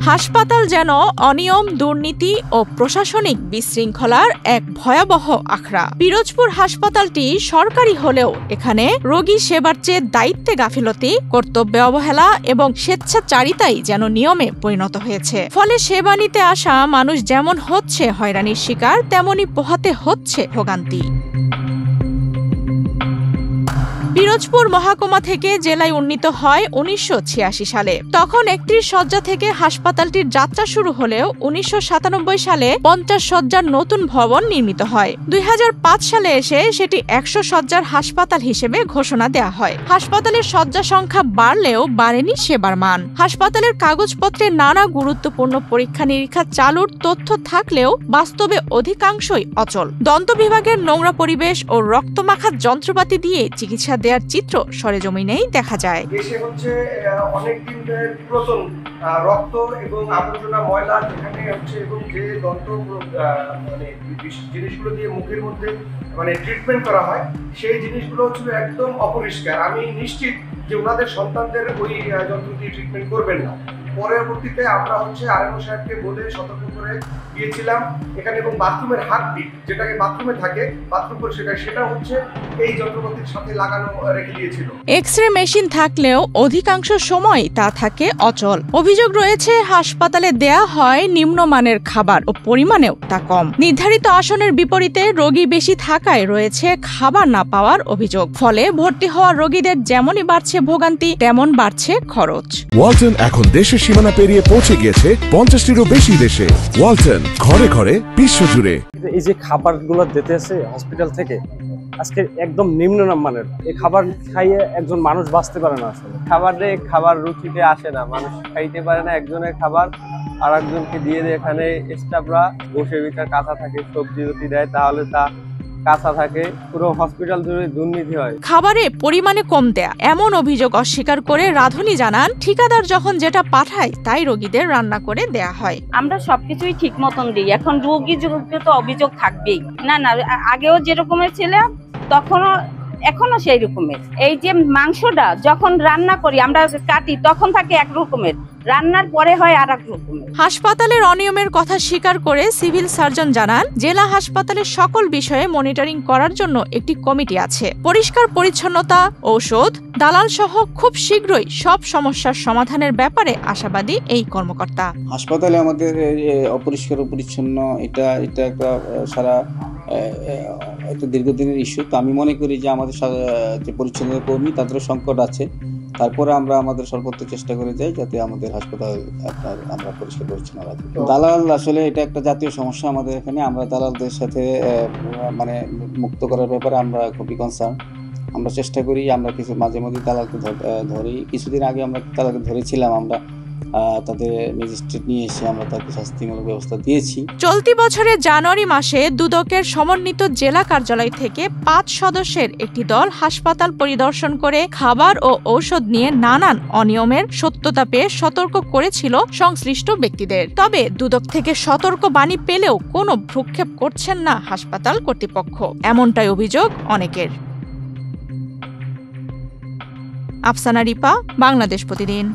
হাসপাতাল যেন অনিয়ম, দুর্নীতি ও প্রশাসনিক বিশৃঙ্খলার এক ভয়াবহ আখড়া। পিরোজপুর হাসপাতালটি সরকারি হলেও এখানে রোগী সেবার চেয়ে দায়িত্বে গাফিলতি, কর্তব্যে অবহেলা এবং স্বেচ্ছাচারিতাই যেন নিয়মে পরিণত হয়েছে। ফলে সেবা নিতে আসা মানুষ যেমন হচ্ছে হয়রানির শিকার, তেমনি পোহাতে হচ্ছে ভোগান্তি। পিরোজপুর মহকুমা থেকে জেলায় উন্নীত হয় ১৯৮৬ সালে। তখন ৩১ শয্যা থেকে হাসপাতালটির যাত্রা শুরু হলেও ১৯৯৭ সালে ৫০ শয্যার নতুন ভবন নির্মিত হয়। ২০০৫ সালে এসে সেটি ১০০ শয্যার হাসপাতাল হিসেবে ঘোষণা দেওয়া হয়। হাসপাতালের শয্যা সংখ্যা বাড়লেও বাড়েনি সেবার মান। হাসপাতালের কাগজপত্রে নানা গুরুত্বপূর্ণ পরীক্ষা নিরীক্ষা চালুর তথ্য থাকলেও বাস্তবে অধিকাংশই অচল। দন্ত বিভাগের নোংরা পরিবেশ ও রক্তমাখা যন্ত্রপাতি দিয়ে চিকিৎসা দেওয়ার চিত্র সরেজমিনেই দেখা যায়। দেশে হচ্ছে অনেকদিন পুরাতন রক্ত এবং আবর্জনা ময়লা যেখানে হচ্ছে এবং যে দন্ত মানে জিনিসগুলো দিয়ে মুখের মধ্যে মানে ট্রিটমেন্ট করা হয় সেই জিনিসগুলো হচ্ছে একদম অপরিষ্কার। আমি নিশ্চিত যে ওনাদের সন্তানদের ওই যন্ত্র দিয়ে ট্রিটমেন্ট করবেন না। পরবর্তীতে আমরা হচ্ছে আরএমও সাহেবকে বলে সতর্ক করে দিয়েছিলাম এখানে, এবং বাথরুমের হাতবিট যেটাকে বাথরুমে থাকে বাথরুম পরিষ্কার সেটা হচ্ছে এই যন্ত্রপাতির সাথে লাগানো রেখে দিয়েছিল। এক্স-রে মেশিন থাকলেও অধিকাংশ সময় তা থাকে অচল। অভিযোগ রয়েছে হাসপাতালে দেয়া হয় নিম্নমানের খাবার ও পরিমাণেও তা কম। নির্ধারিত আসনের বিপরীতে রোগী বেশি থাকায় রয়েছে খাবার না পাওয়ার অভিযোগ। ফলে ভর্তি হওয়া রোগীদের যেমনই বাড়ছে ভোগান্তি, তেমন বাড়ছে খরচ। ওয়ালটন এখন দেশের সীমানা পেরিয়ে পৌঁছে গিয়েছে ৫০টিরও বেশি দেশে। ওয়ালটন, ঘরে ঘরে বিশ্বজুড়ে। এই যে খাবারগুলো দিতেছে হসপিটাল থেকে আজকে একদম নিম্নমানের, এই খাবার খাইয়ে একজন মানুষ বাঁচতে পারে না। আসলে খাবার রুচিতে আসে না, মানুষ খাইতে পারে না। একজনের খাবার আর একজনকে দিয়ে দেয়। এখানে স্টাফরা বসে ভিতরে কাঁচা থাকে, সবজি যদি দেয় তাহলে তা কাঁচা থাকে। পুরো হসপিটাল জুড়ে দুর্নীতি হয়। খাবারে পরিমাণে কম দেয়া এমন অভিযোগ অস্বীকার করে রাধুনী জানান, ঠিকাদার যখন যেটা পাঠায় তাই রোগীদের রান্না করে দেয়া হয়। আমরা সবকিছুই ঠিক মতন দিই। এখন রোগী তো অভিযোগ থাকবেই। না আগেও যেরকমের ছিল এখনো সেই রকমের। এই যে মাংসটা যখন রান্না করি আমরা কাটি তখন থাকে এক রকমের, রান্নার পরে হয় আর এক রকমের। হাসপাতালের অনিয়মের কথা স্বীকার করে সিভিল সার্জন জানান, জেলা হাসপাতালের সকল বিষয়ে মনিটরিং করার জন্য একটি কমিটি আছে। পরিষ্কার পরিচ্ছন্নতা, ঔষধ, দালাল সহ খুব শীঘ্রই সব সমস্যার সমাধানের ব্যাপারে আশাবাদী এই কর্মকর্তা। হাসপাতালে আমাদের অপরিষ্কার পরিচ্ছন্ন এটা একটা সারা একটা দীর্ঘদিনের ইস্যু। তো আমি মনে করি যে আমাদের যে পরিচ্ছন্নতা কর্মী তাদেরও সংকট আছে। তারপরে আমরা আমাদের সর্বোচ্চ চেষ্টা করে যাই যাতে আমাদের হাসপাতাল আমরা পরিষ্কার পরিচ্ছন্ন রাখি। দালাল আসলে এটা একটা জাতীয় সমস্যা আমাদের এখানে। আমরা দালালদের সাথে মানে মুক্ত করার ব্যাপারে আমরা খুবই কনসার্ন। আমরা চেষ্টা করি, আমরা কিছু মাঝে মধ্যে দালালকে ধরি। কিছুদিন আগে আমরা দালালকে ধরেছিলাম, আমরা তাদের ম্যাজিস্ট্রেট নিয়ে এসে আমরা তাকে শাস্তিমূলক ব্যবস্থা দিয়েছি। চলতি বছরের জানুয়ারি মাসে দুদকের সমন্বিত জেলা কার্যালয় থেকে ৫ সদস্যের একটি দল হাসপাতাল পরিদর্শন করে খাবার ও ঔষধ নিয়ে নানান অনিয়মের সত্যতা পেয়ে সতর্ক করেছিল সংশ্লিষ্ট ব্যক্তিদের। তবে দুদক থেকে সতর্ক বাণী পেলেও কোনো ভ্রুক্ষেপ করছেন না হাসপাতাল কর্তৃপক্ষ, এমনটাই অভিযোগ অনেকের। আফসানা রিপা, বাংলাদেশ প্রতিদিন।